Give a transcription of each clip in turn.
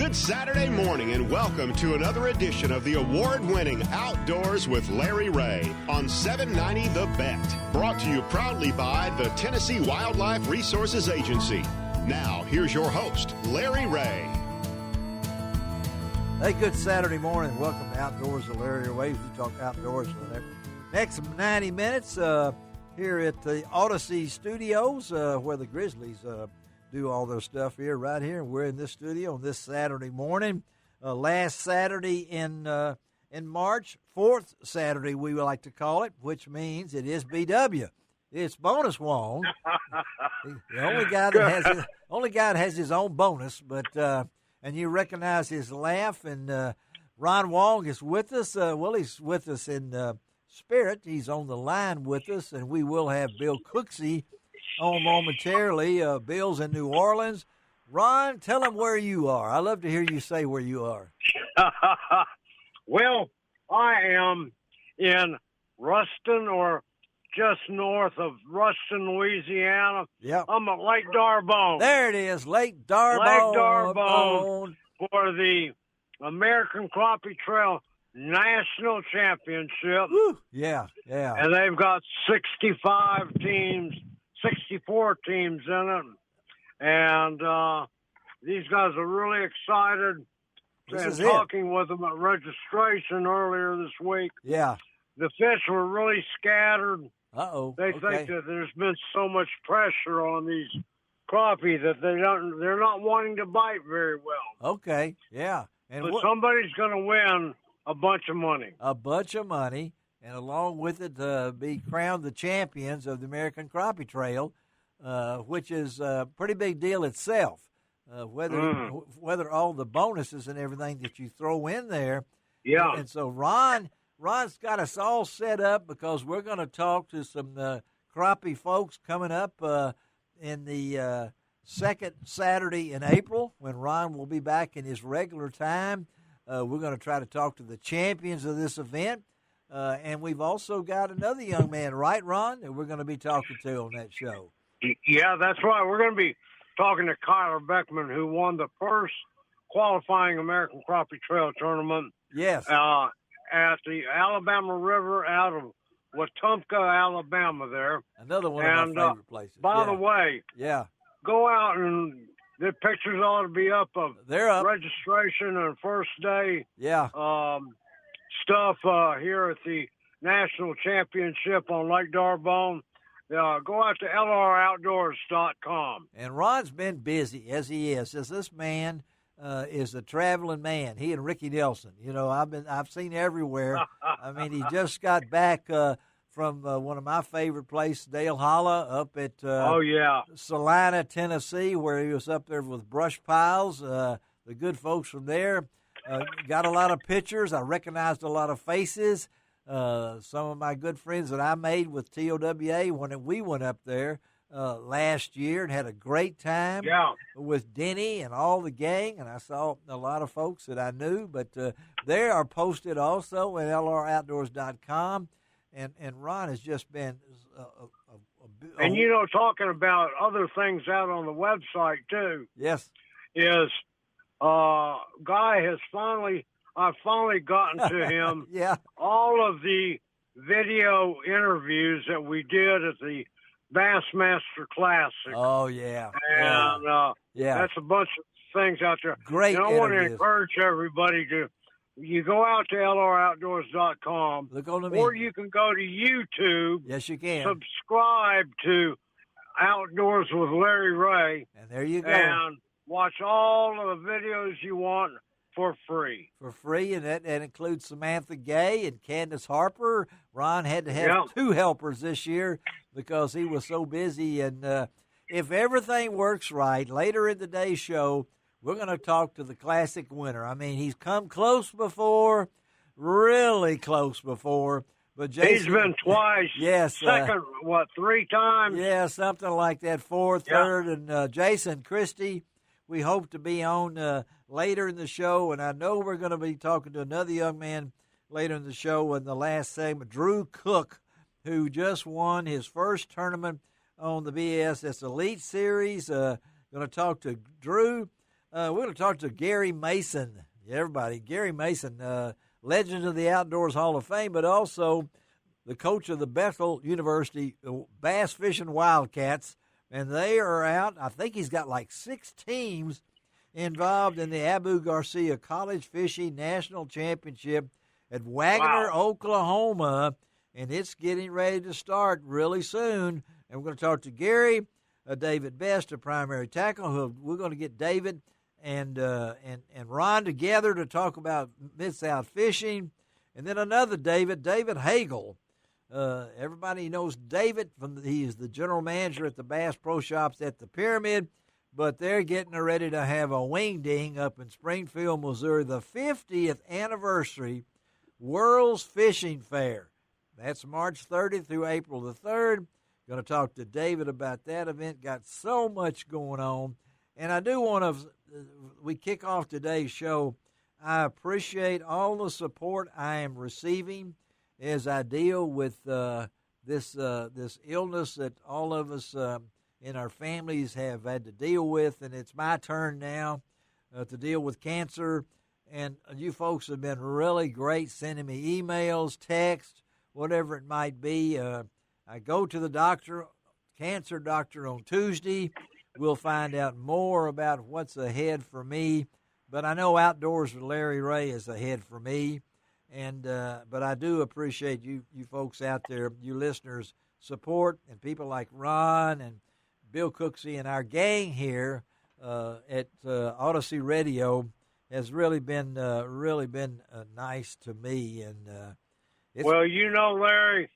Good Saturday morning and welcome to another edition of the award-winning Outdoors with Larry Ray on 790 The Bet. Brought to you proudly by the Tennessee Wildlife Resources Agency. Now, here's your host, Larry Ray. Hey, good Saturday morning. Welcome to Outdoors with Larry Ray. We talk outdoors for the next 90 minutes here at the Odyssey Studios where the Grizzlies do all their stuff here, right here. We're in this studio on this Saturday morning, last Saturday in March, fourth Saturday we would like to call it, which means it is BW. It's bonus Wong. The only guy that has his own bonus, but and you recognize his laugh. And Ron Wong is with us. He's with us in spirit. He's on the line with us, and we will have Bill Cooksey on momentarily. Bill's in New Orleans. Ron, tell them where you are. I love to hear you say where you are. Well, I am in Ruston, or just north of Ruston, Louisiana. Yep. I'm at Lake D'Arbonne. There it is, Lake D'Arbonne. Lake D'Arbonne for the American Crappie Trail National Championship. Woo. Yeah. And they've got 64 teams in it. And these guys are really excited. And talking with them at registration earlier this week. Yeah. The fish were really scattered. They think that there's been so much pressure on these crappie that they're not wanting to bite very well. Okay, yeah. But somebody's going to win a bunch of money. A bunch of money, and along with it, be crowned the champions of the American Crappie Trail, which is a pretty big deal itself. Whether all the bonuses and everything that you throw in there. Yeah. And so Ron's got us all set up because we're going to talk to some crappie folks coming up in the second Saturday in April when Ron will be back in his regular time. We're going to try to talk to the champions of this event. And we've also got another young man, right, Ron, that we're going to be talking to on that show. Yeah, that's right. We're going to be talking to Kyler Beckman, who won the first qualifying American Crappie Trail tournament. Yes. At the Alabama River out of Wetumpka, Alabama there. Another one of my favorite places. By the way, go out and the pictures ought to be up of registration and first day stuff here at the National Championship on Lake D'Arbonne. Go out to lroutdoors.com. And Ron's been busy, as he is. As this man is a traveling man. He and Ricky Nelson. You know, I've seen everywhere. I mean, he just got back from one of my favorite places, Dale Hollow, up at Salina, Tennessee, where he was up there with brush piles. The good folks from there got a lot of pictures. I recognized a lot of faces. Some of my good friends that I made with TOWA when we went up there last year and had a great time with Denny and all the gang, and I saw a lot of folks that I knew, but they are posted also at lroutdoors.com, and Ron has just been and you know, talking about other things out on the website too. Yes. Is I've finally gotten to him all of the video interviews that we did at the Bassmaster Classic. Oh, yeah. And that's a bunch of things out there. Great I want to encourage everybody you go out to lroutdoors.com. Look on the or you can go to YouTube. Yes, you can. Subscribe to Outdoors with Larry Ray. And there you go. And watch all of the videos you want for free. For free, and that includes Samantha Gay and Candace Harper. Ron had to have two helpers this year because he was so busy. And if everything works right, later in the day show, we're going to talk to the Classic winner. I mean, he's come close before, really close before. But Jason, he's been twice. Yes. Second, three times? Yeah, something like that, fourth, third. And Jason Christie, we hope to be on later in the show. And I know we're going to be talking to another young man later in the show in the last segment, Drew Cook, who just won his first tournament on the BSS Elite Series. Going to talk to Drew. we're going to talk to Gary Mason. Everybody, Gary Mason, legend of the Outdoors Hall of Fame, but also the coach of the Bethel University Bass Fishing Wildcats. And they are out. I think he's got like 6 teams involved in the Abu Garcia College Fishing National Championship at Wagner, Oklahoma. And it's getting ready to start really soon. And we're going to talk to Gary, David Best, a primary tackle. We're going to get David and Ron together to talk about Mid-South fishing. And then another David Hagel. Everybody knows David. He is the general manager at the Bass Pro Shops at the Pyramid. But they're getting ready to have a wing ding up in Springfield, Missouri, the 50th anniversary World's Fishing Fair. That's March 30th through April the 3rd. Going to talk to David about that event. Got so much going on. And I do want to, we kick off today's show. I appreciate all the support I am receiving as I deal with this illness that all of us in our families have had to deal with, and it's my turn now to deal with cancer. And you folks have been really great sending me emails, texts, whatever it might be. I go to the cancer doctor on Tuesday. We'll find out more about what's ahead for me. But I know Outdoors with Larry Ray is ahead for me. But I do appreciate you folks out there, you listeners' support, and people like Ron and Bill Cooksey and our gang here at Odyssey Radio has really been nice to me. And well, Larry,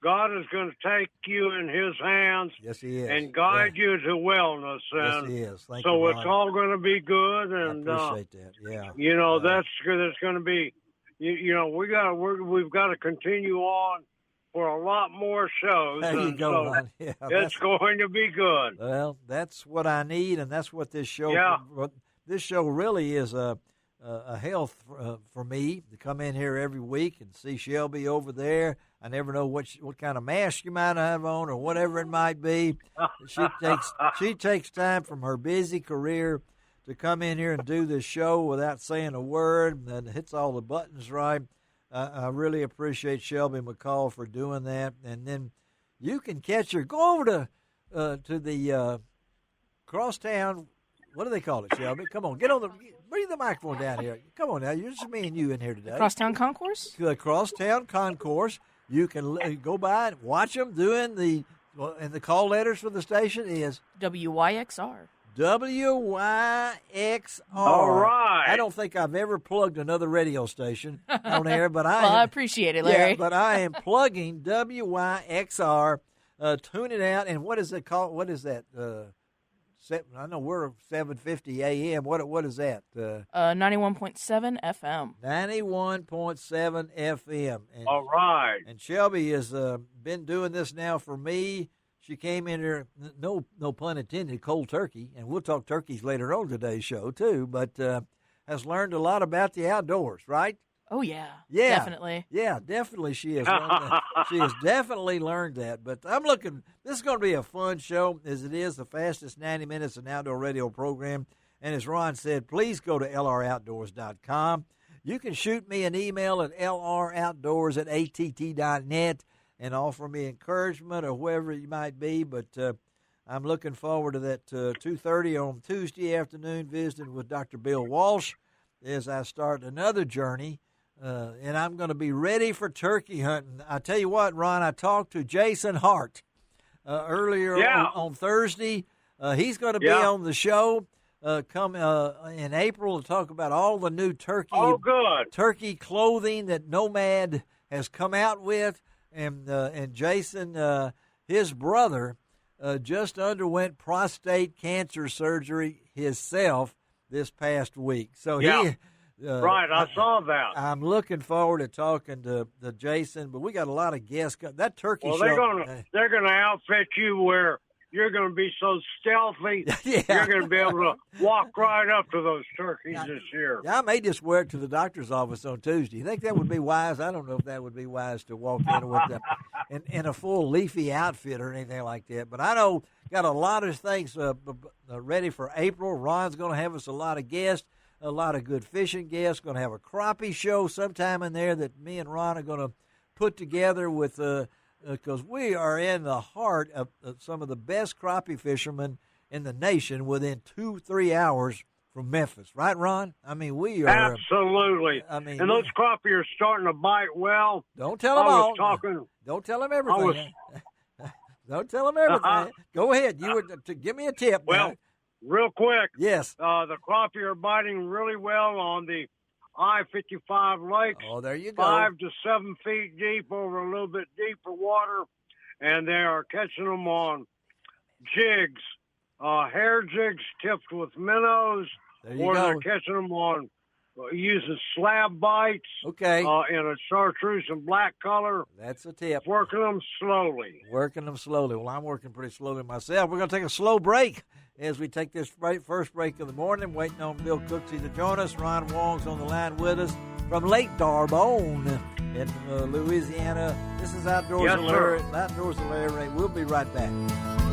God is going to take you in His hands. Yes, He is, and guide you to wellness. And yes, He is. Thank so you, it's all going to be good. And I appreciate that. Yeah, that's going to be. We've got to continue on for a lot more shows. There you go, so Ron. Yeah, it's going to be good. Well, that's what I need, and that's what this show. Yeah. This show really is a health for me to come in here every week and see Shelby over there. I never know what kind of mask you might have on or whatever it might be. She takes time from her busy career to come in here and do this show without saying a word, and hits all the buttons right. I really appreciate Shelby McCall for doing that. And then you can catch her. Go over to the Crosstown. What do they call it, Shelby? Come on, bring the microphone down here. Come on now, you're just me and you in here today. Crosstown Concourse? The Crosstown Concourse. You can go by and watch them doing and the call letters for the station is WYXR. WYXR. All right. I don't think I've ever plugged another radio station on air, but I appreciate it, Larry. Yeah, but I am plugging WYXR. Tune it out. And what is it called? What is that? I know we're 7:50 a.m. What is that? 91.7 FM. 91.7 FM. And, all right. And Shelby has been doing this now for me. She came in here, no pun intended, cold turkey, and we'll talk turkeys later on today's show too, but has learned a lot about the outdoors, right? Oh, yeah. Definitely. Yeah, definitely she has learned that. She has definitely learned that. But this is going to be a fun show, as it is the fastest 90 minutes in outdoor radio program. And as Ron said, please go to lroutdoors.com. You can shoot me an email at lroutdoors@att.net. and offer me encouragement or whoever you might be. But I'm looking forward to that 2:30 on Tuesday afternoon, visiting with Dr. Bill Walsh as I start another journey. And I'm going to be ready for turkey hunting. I tell you what, Ron, I talked to Jason Hart earlier on Thursday. He's going to be on the show come in April to talk about all the new turkey clothing that Nomad has come out with. And Jason, his brother, just underwent prostate cancer surgery himself this past week. So right, I saw that. I'm looking forward to talking to Jason, but we got a lot of guests. That turkey show. They're gonna outfit you where you're going to be so stealthy. Yeah. You're going to be able to walk right up to those turkeys this year. Yeah, I may just wear it to the doctor's office on Tuesday. You think that would be wise? I don't know if that would be wise to walk in with in a full leafy outfit or anything like that. But I know got a lot of things ready for April. Ron's going to have us a lot of guests, a lot of good fishing guests. Going to have a crappie show sometime in there that me and Ron are going to put together with because we are in the heart of some of the best crappie fishermen in the nation within 2-3 hours from Memphis. Right, Ron? I mean, we are. Absolutely. And those crappie are starting to bite well. Don't tell them all. Don't tell them everything. Don't tell them everything. Go ahead. You would give me a tip. Well, real quick. Yes. The crappie are biting really well on the I-55 lakes. Oh, there you go. 5 to 7 feet deep over a little bit deeper water, and they are catching them on jigs, hair jigs tipped with minnows, or they're catching them on using slab bites. Okay. In a chartreuse and black color. That's a tip. Working them slowly. Well, I'm working pretty slowly myself. We're going to take a slow break as we take this first break of the morning. Waiting on Bill Cooksey to join us. Ron Wong's on the line with us from Lake D'Arbonne in Louisiana. This is Outdoors with Larry Ray. We'll be right back.